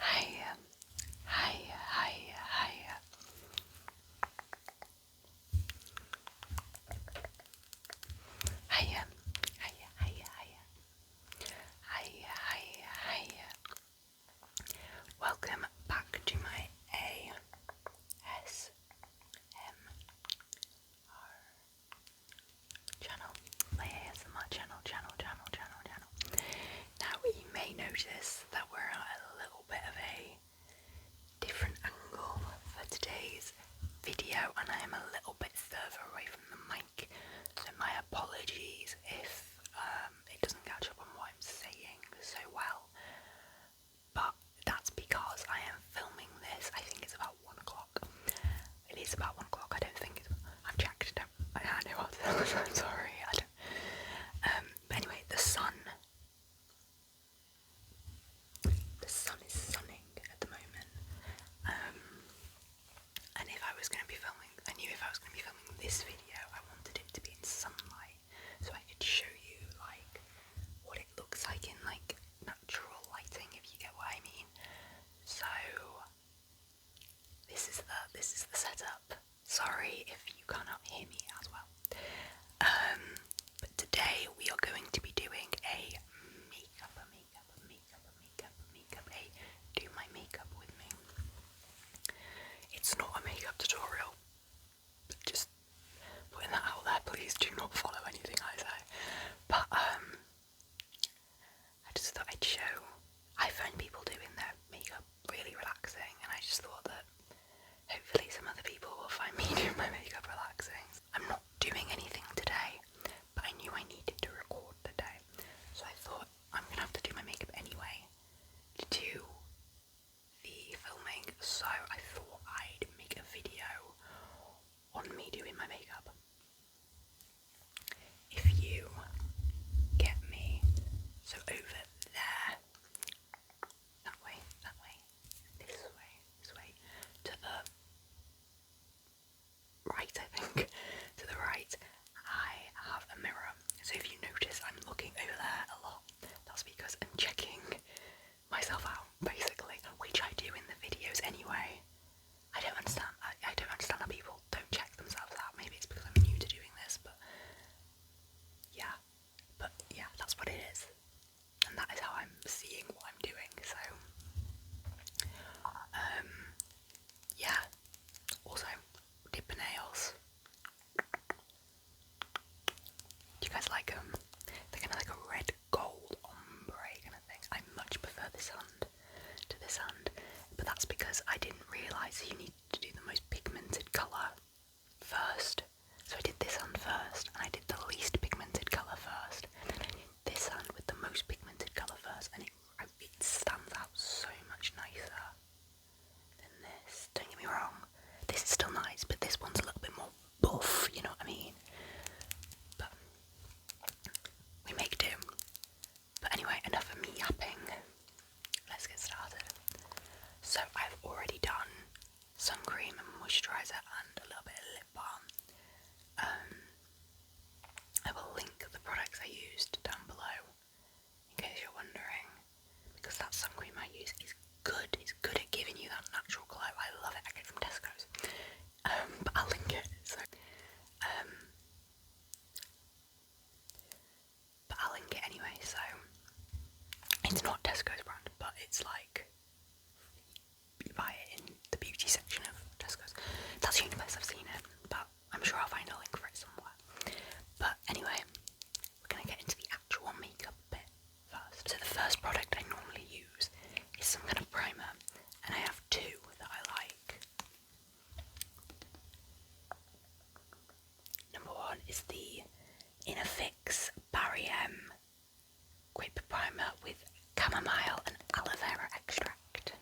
Hiya, hiya, hiya, hiya. Hiya, hiya, hiya, hiya. Hiya, hiya, hiya. Welcome back to my ASMR channel. My ASMR channel. Now you may notice that we're at a little bit of a different angle for today's video, and I am a little bit further away from the mic, so my apologies if it doesn't catch up on what I'm saying so well, but that's because I am filming this. I think it's about 1 o'clock. It is about 1 o'clock. I don't think it's, I've checked. I know what to tell. I'm sorry. I don't. But anyway, the sun is sunning at the moment. And if I was going to be filming, I knew if I was going to be filming this video, I wanted it to be in sunlight, so I could show you like what it looks like in like natural lighting, if you get what I mean. So this is the setup. Sorry if you cannot hear me as well. But today we are going to be doing a do my makeup with me. It's not a makeup tutorial. Just putting that out there, please do not follow anything I say. But I just thought I'd show. I find people doing their makeup really relaxing, and I just thought that hopefully some other people will find me doing my makeup relaxing. I'm not doing anything today, but I knew I needed to record today, so I thought I'm gonna have to do my makeup anyway to do the filming, so I thought I'd make a video on me doing my makeup. If you get me, so over there, that way, this way, to the right, I think, to the right, I have a mirror. So if you notice I'm looking over there a lot, that's because I'm checking myself out, basically, which I do in the videos anyway. I don't understand how people don't check themselves out. Maybe it's because I'm new to doing this, but yeah, that's what it is, and that is how I'm seeing what I'm doing. So yeah, also did my nails. Do you guys like them? They're kind of like a red gold ombre kind of thing. I much prefer this hand to this hand, but that's because I didn't realise you need to do the most pigmented colour first. So I did this hand first, and I did the least pigmented colour first, and then I did this hand with the most pigmented colour first, and it stands out so much nicer than this. Don't get me wrong, this is still nice, but this one's a little bit more buff, you know what I mean? But we make do. But anyway, enough of me yapping. Let's get started. So I've already done sun cream and moisturiser and a little bit of lip balm. I will link the products I used down below in case you're wondering, because that sun cream I use is good. It's good at giving you that natural glow. I love it. I get it from Tesco's. But I'll link it. So but I'll link it anyway. So it's not Tesco's brand, but it's like you buy it in the beauty section of Tesco's. That's the only place I've seen it, but I'm sure I'll find a link for it somewhere. But anyway, we're going to get into the actual makeup bit first. So the first product I normally use is some kind of primer, and I have two that I like. Number one is the Innerfix Barry M Grip Primer with chamomile and aloe vera extract.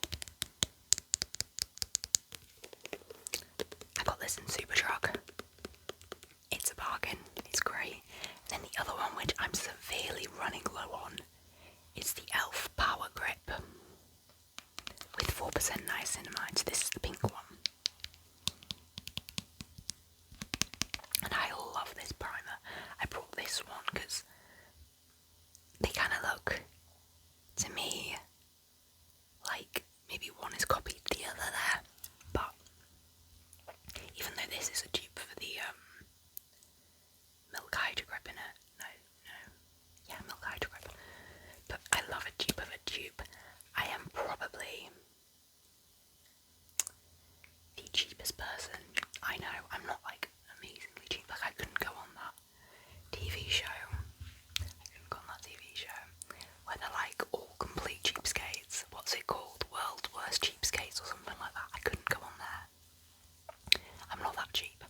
I got this in Superdrug. It's a bargain, it's great. And then the other one, which I'm severely running low on, is the e.l.f. Power Grip with 4% niacinamide. So this is the pink one. And I love this primer. I brought this one because they kind of look, to me, like maybe one is copied the other there, but even though this is a dupe for the Milk Hydro Grip in it, Milk Hydro Grip, but I love a dupe of a dupe. I am probably the cheapest person. I know, I'm not like amazingly cheap, like I couldn't go on that TV show. Where they're like all complete cheapskates. What's it called? World's Worst Cheapskates or something like that. I couldn't go on there. I'm not that cheap.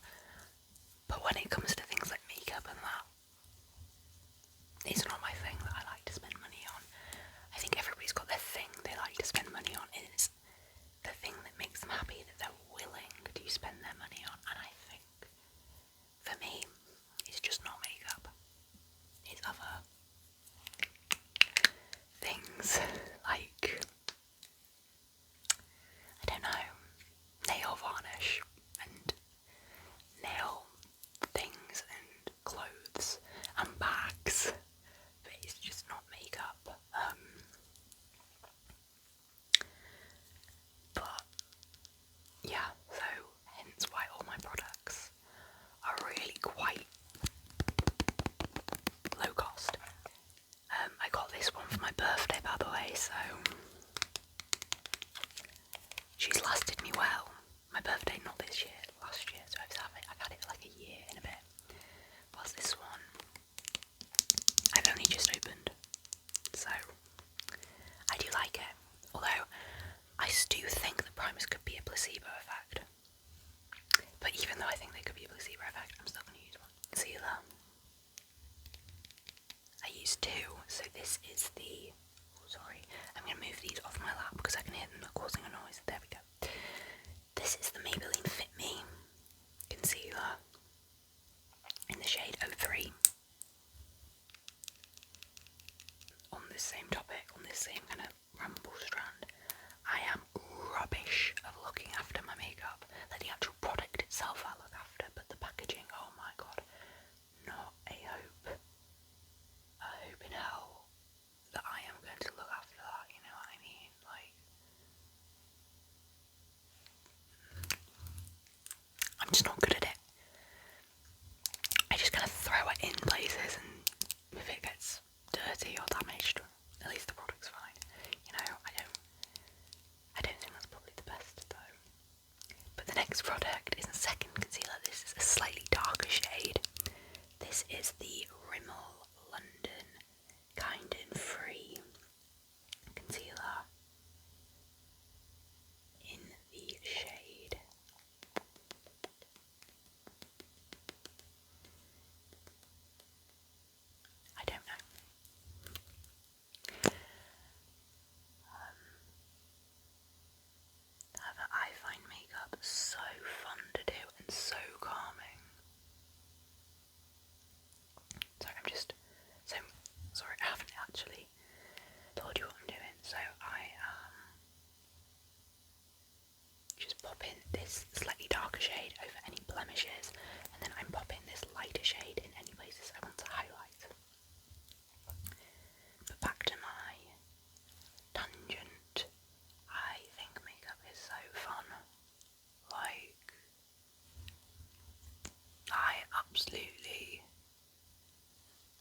But when it comes to things like makeup and that, it's not my thing that I like to spend money on. I think everybody's got their thing they like to spend money on. It's the thing that makes them happy that they're willing to spend their money on. And I think, for me, it's just not makeup. It's other things like, I don't know, nail varnish and nail things and clothes and bags, but it's just not makeup. But yeah, so hence why all my products are really quite low cost. I got this one for my birthday, by the way, so she's lasted me well. My birthday, not this year, last year, so I've had it for like a year and a bit. Whilst this one, I've only just opened, so I do like it. Although, I do think the primers could be a placebo effect. But even though I think they could be a placebo effect, I'm still going to use one. Concealer. I use two, so this is the, I'm going to move these off my lap because I can hear them causing a noise. There we go. This is the Maybelline Fit Me concealer in the shade 03. On this same topic, on this same kind of ramble strand, I am rubbish at looking after my makeup. Like the actual product itself I look after, but the packaging, oh my god, not a hope. I hope in hell that I am going to look after that, you know what I mean? Like, I'm just not good at it. I just kind of throw it in places, and if it gets dirty or damaged, at least the product's fine. You know, I don't think that's probably the best though. But the next product is a second concealer. This is a slightly darker shade. This is the Rimmel London Kind and Free concealer in the shade, I don't know. However, I find makeup so fun to do and so calming. Sorry, I haven't actually told you what I'm doing. So I just pop in this slightly darker shade over any blemishes, and then I'm popping this lighter shade in any places I want to highlight. But back to my tangent, I think makeup is so fun. Like, I absolutely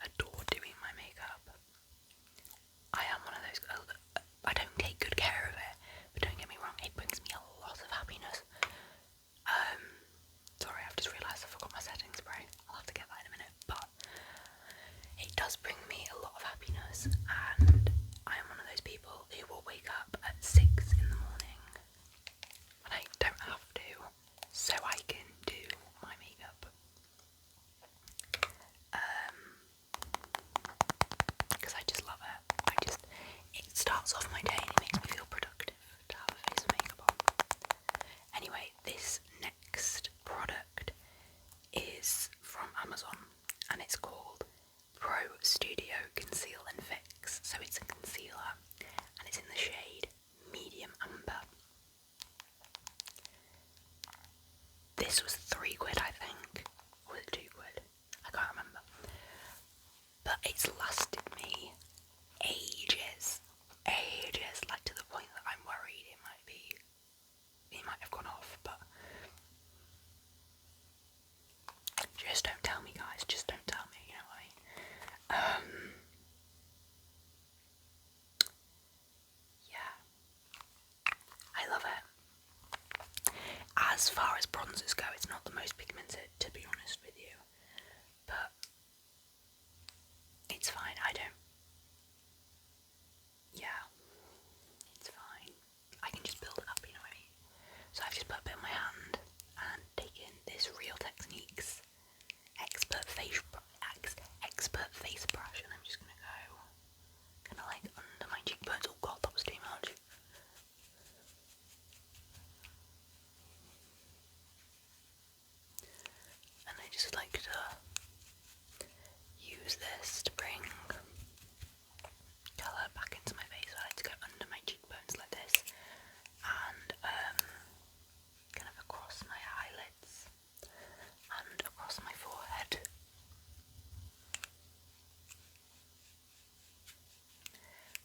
adore doing my makeup. I am one of those girls that I don't take good care of it, but don't get me wrong, it brings me a lot of happiness. Sorry, I've just realised I forgot my setting spray. I'll have to get that in a minute, but as far as bronzers go, it's not the most pigmented, to be honest with you, but it's fine. Yeah, it's fine. I can just build it up, you know what I mean? So I've just put a bit on my hand and taken this Real Techniques expert face brush, and I'm just gonna go kind of like under my cheekbones. Oh god, that was too much. And I just like to use this to bring colour back into my face. I like to go under my cheekbones like this, and kind of across my eyelids and across my forehead.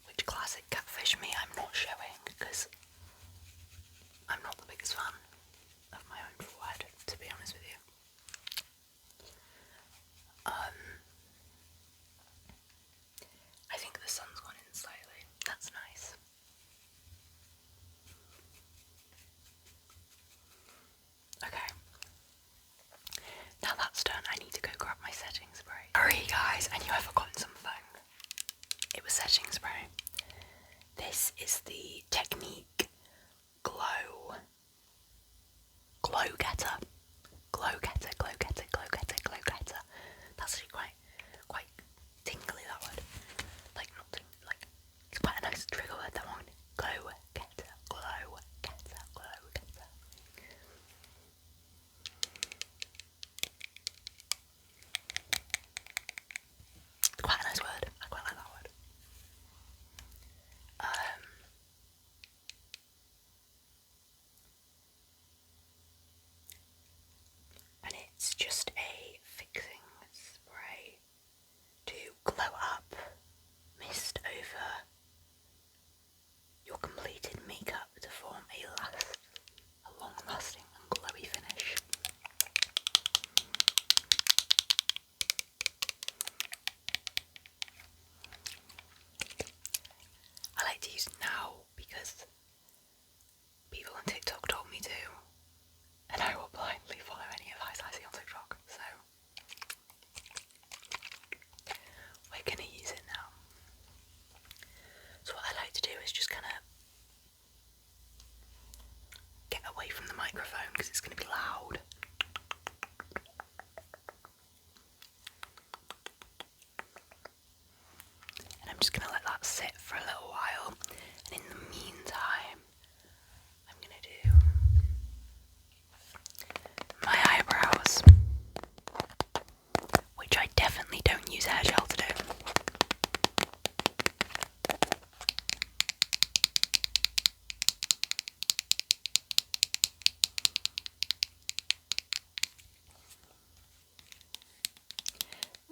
Which classic catfish me I'm not showing, because I'm not the biggest fan of my own forehead, to be honest with you. I think the sun's gone in slightly. That's nice. Okay. Now that's done, I need to go grab my setting spray. Sorry guys, I knew I forgotten something. It was setting spray. This is the Technic Glow Getter. That's actually quite tingly, that word. Like, not like, it's quite a nice trigger word, that one. Glow Getter. It's quite a nice word. I quite like that word. And it's just a fixing spray to glow up, mist over your completed makeup to form a long-lasting and glowy finish. I like to use it now because people on TikTok told me to, and I will blindly follow any advice I see on TikTok, so we're gonna use it now. So what I like to do is just kind of get away from the microphone because it's going to be loud. And I'm just going to let that sit for a little while, and in the meantime I'm going to do my eyebrows, which I definitely don't use hair gel to do.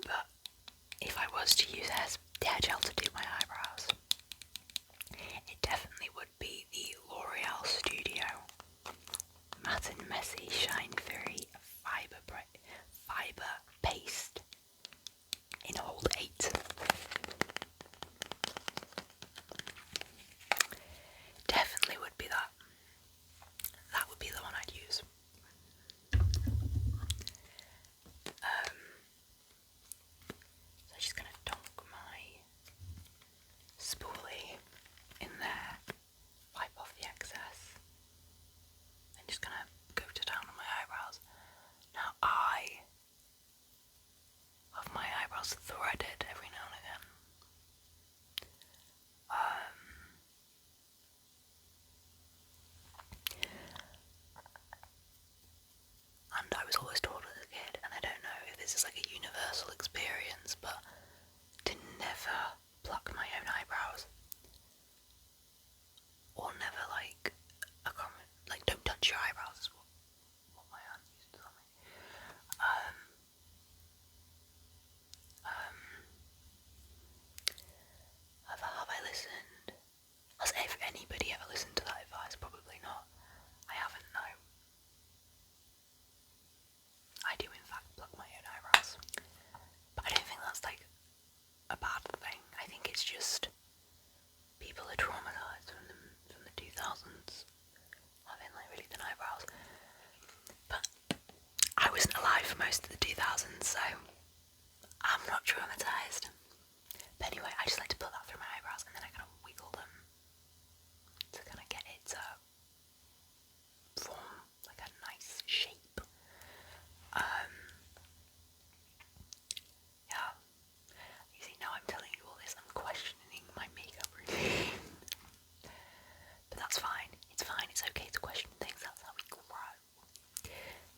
But if I was to use hair gel to do my eyebrows, it definitely would be the L'Oreal Studio Matte and Messy Shine Free Fibre Paste in Hold 8. Definitely would be that. That would be the one I'd use. So I'm just going to dunk my spoolie in there, wipe off the excess, and just going to go to town on my eyebrows. Now I have my eyebrows threaded every now and again. And I was always told as a kid, and I don't know if this is like a universal experience, but to never pluck my own eyebrows. Or never don't touch your eyebrows, most of the 2000s, so I'm not traumatised. But anyway, I just like to put that through my eyebrows and then I kind of wiggle them to kind of get it to form like a nice shape. Yeah. You see, now I'm telling you all this, I'm questioning my makeup routine. But that's fine. It's fine. It's okay to question things. That's how we grow.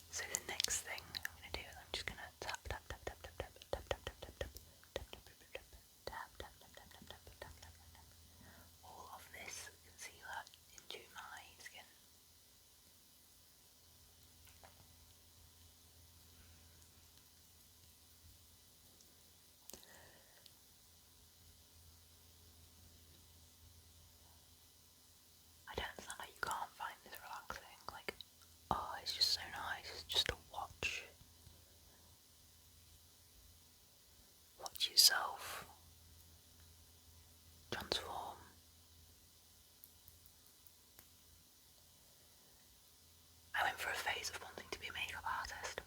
So the next thing I'm gonna do is I'm just gonna tap tap tap tap tap tap tap tap tap tap tap tap tap tap tap tap tap all of this concealer into my skin. I don't understand how you can't find this relaxing. Like, oh, it's just so nice just to watch yourself transform. I went for a phase of wanting to be a makeup artist,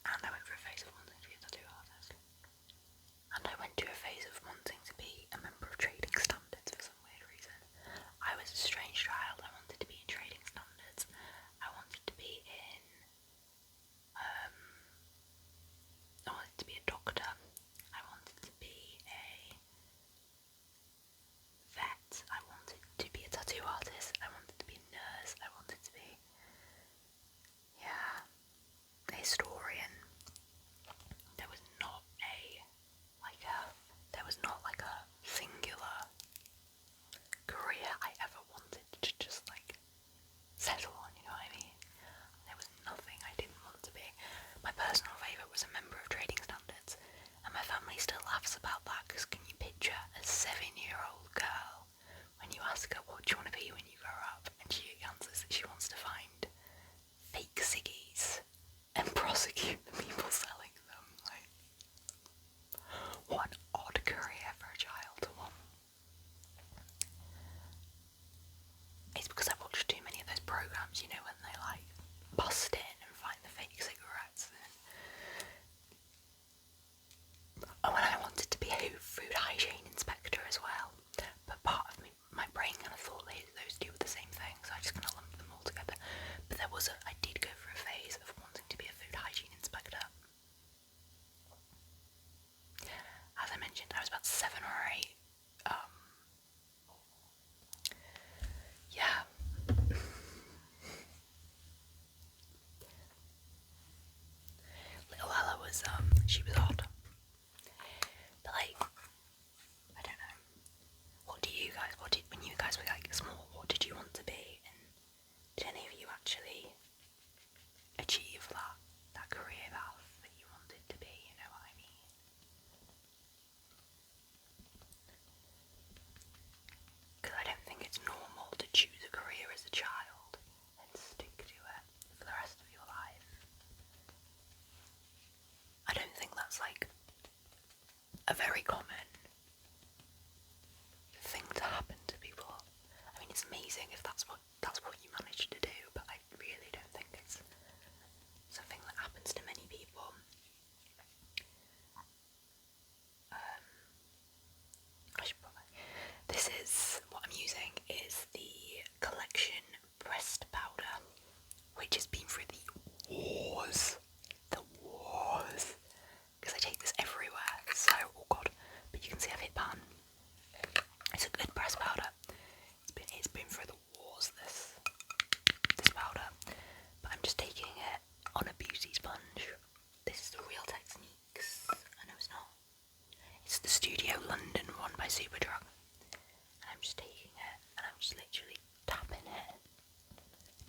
and I went for a phase of wanting to be a tattoo artist, and I went to a phase of wanting to be a member of trading standards for some weird reason. I was a strange child. I wanted to be in trading standards. I wanted to be in I wanted to be a doctor. I wanted to be a vet. I wanted to be a tattoo artist. I wanted to be a nurse. I wanted to be, a historian. There was not a singular career I ever wanted to just settle on, you know what I mean? There was nothing I didn't want to be. My personal favourite was a member of trading standards, and my family still laughs about that because can you picture a 7-year-old girl when you ask her what do you want to be when you grow up, and she answers that she wants to find fake ciggies and prosecute the people selling them. Like, what an odd career for a child to want. It's because I watched too many of those programs, you know, when they bust in and find the fake cigarettes. And when I wanted to be a food hygiene inspector as well, but part of my brain kind of thought those two were the same thing, so I just kind of lumped them all together. But I did go for a phase of wanting to be a food hygiene inspector. As I mentioned, I was about 7 or 8. Yeah. Little Ella was, she was odd. But I don't know. When you guys were small, what did you want to be? And did any of you actually achieve that career path that you wanted to be, you know what I mean? Because I don't think it's normal to choose a career as a child and stick to it for the rest of your life. I don't think that's a very common thing to happen to people. I mean, it's amazing if that's what you managed to do, but I really don't think it's something that happens to many people. This is what I'm using is the Collection Pressed Powder, which has been through the wars, because I take this everywhere. So, oh god, but you can see I've hit pan. It's a good pressed powder. It's been through the wars, this powder, but I'm just taking it on a beauty sponge. This is the Real Techniques. I know it's not. It's the Studio London one by Superdrug. And I'm just taking it and I'm just literally tapping it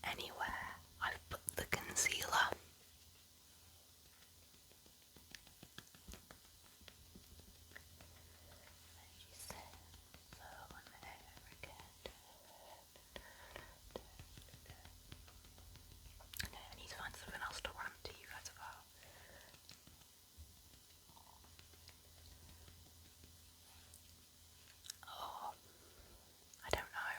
anywhere I've put the concealer. I need to find something else to rant to you guys about. Oh, I don't know.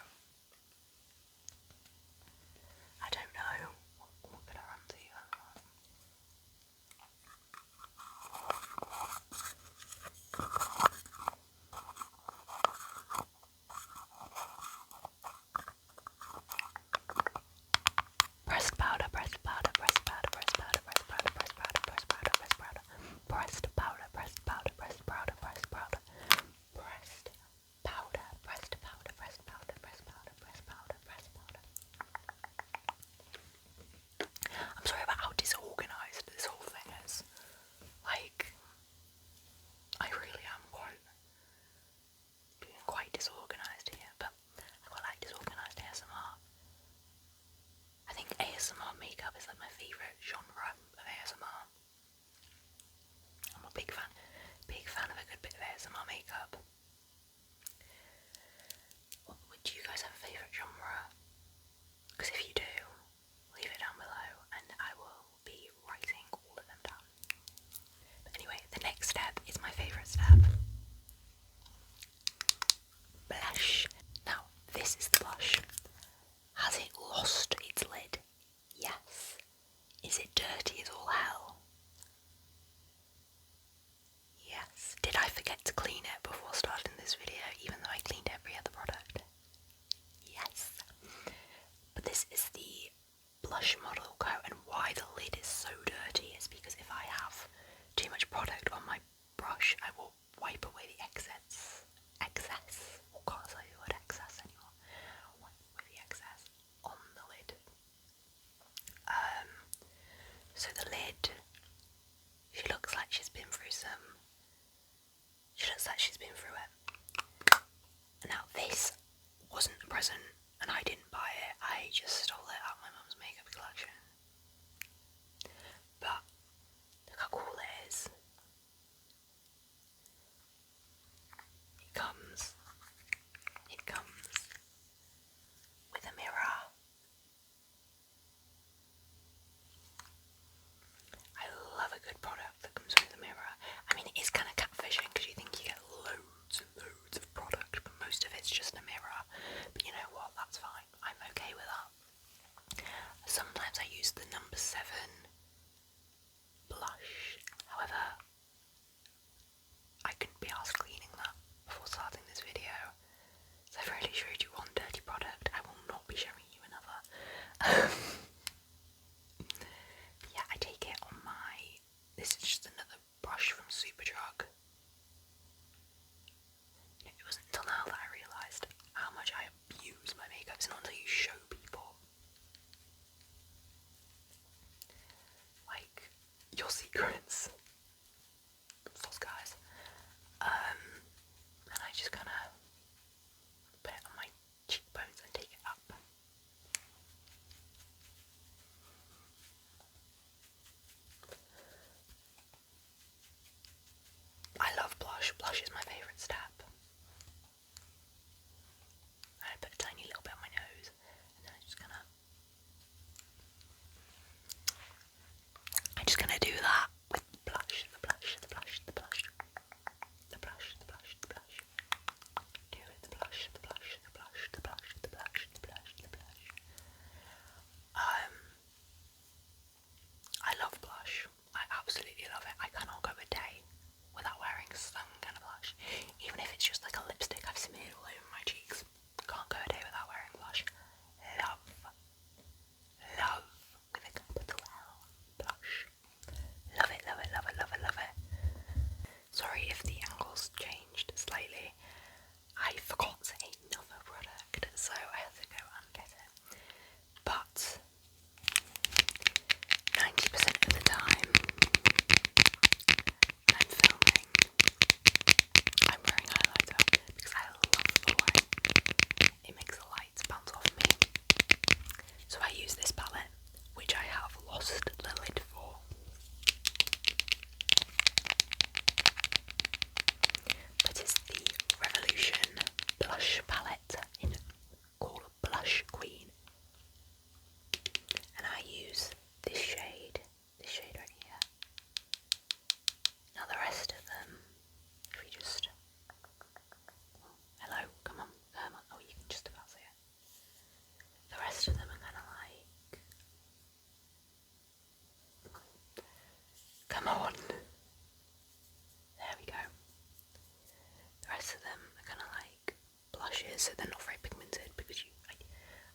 blush is my favourite step. I put a tiny little bit on my nose, and then I'm just gonna do that with the blush, the blush, the blush, the blush, the blush, the blush, the blush. Do it, the blush, the blush, the blush, the blush, the blush, the blush, the blush. I love blush. I absolutely love it. I cannot go a day without wearing some kind of blush. Even if it's just like a lipstick I've smeared all over my cheeks. Can't go a day without wearing blush. Love with a capital L, blush. Love it, love it, love it, love it, love it. Sorry if the angle's changed slightly. I forgot another product, so I had to go and get it. But 90% of the time when I'm filming, I'm wearing highlighter because I love the way it makes the light bounce off me. So I use this palette, which I have lost the lid for. But it's the Revolution blush palette called Blush Queen. And I use this shade right here. Now the rest of them, if we just, hello, come on, oh you can just about see it. The rest of them are kind of like, come on, there we go. The rest of them are kind of like blushes, so they're not very pigmented because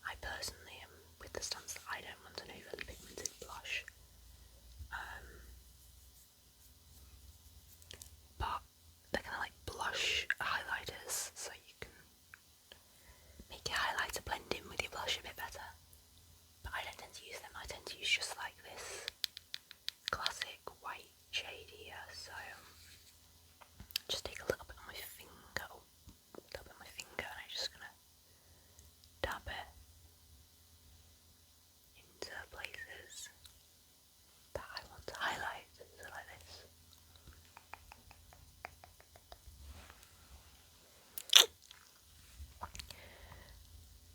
I personally am with the stance that I don't want an overly pigmented blush. But they're kind of like blush highlighters, so you can make your highlighter blend in with your blush a bit better. But I don't tend to use them, I tend to use just like this classic white shade here, so just take a little bit on my finger, and I'm just gonna dab it into places that I want to highlight, so like this.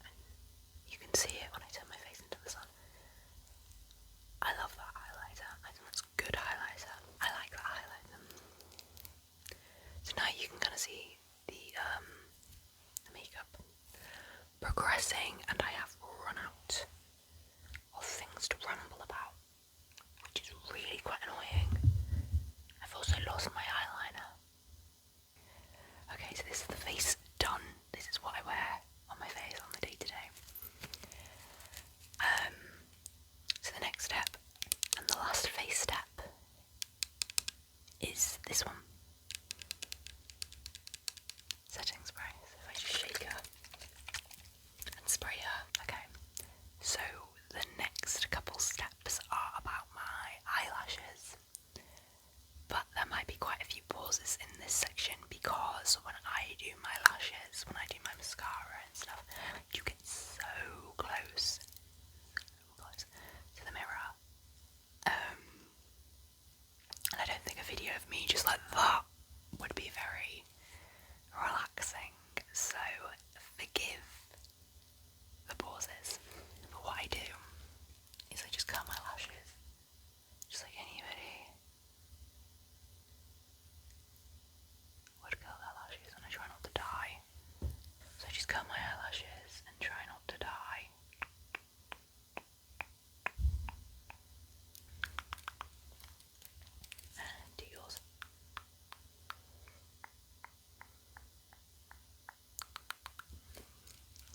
And you can see it when I turn my face into the sun. I love that highlighter. I think that's good highlighter. I like that highlighter. So now you can kind of see the makeup progressing, and I have run out of things to ramble about, which is really quite annoying. I've also lost my eyeliner. Okay, so this is the face done. This is what I wear on my face on the day-to-day. So the next step, and the last face step, is this one. Setting spray. So if I just shake her and spray her. Okay, so the next couple steps are about my eyelashes. But there might be quite a few pauses in this section because when I do my lashes, when I do my mascara and stuff, you get so close to the mirror. And I don't think a video of me just like that would be very relaxing, so forgive the pauses. But what I do is I just curl my lashes, just like anybody would curl their lashes, and I try not to die. So I just curl my eyelashes and try not to die. Do yours.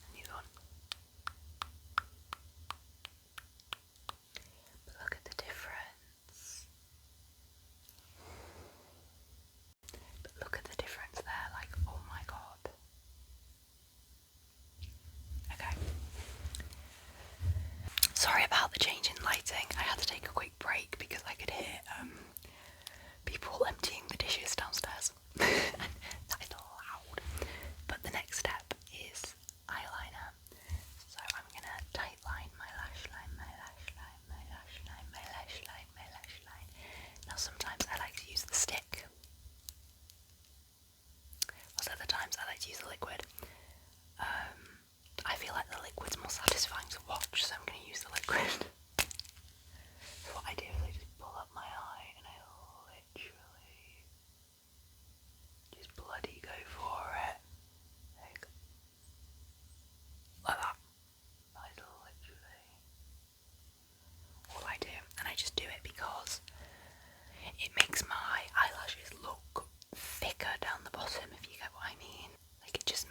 And the other one. But look at the difference. But look at the difference there, like, oh my god. Okay. Sorry about the change in lighting. I had to take a quick break because I could hear people emptying the dishes downstairs. And that is loud. But the next step is eyeliner. So I'm gonna tight line my lash line, my lash line, my lash line, my lash line, my lash line. Now sometimes I like to use the stick. liquid's more satisfying to watch, so I'm going to use the liquid. So what I do is I just pull up my eye and I literally just bloody go for it. Like that. That is literally all I do, and I just do it because it makes my eyelashes look thicker down the bottom, if you get what I mean. Like, it just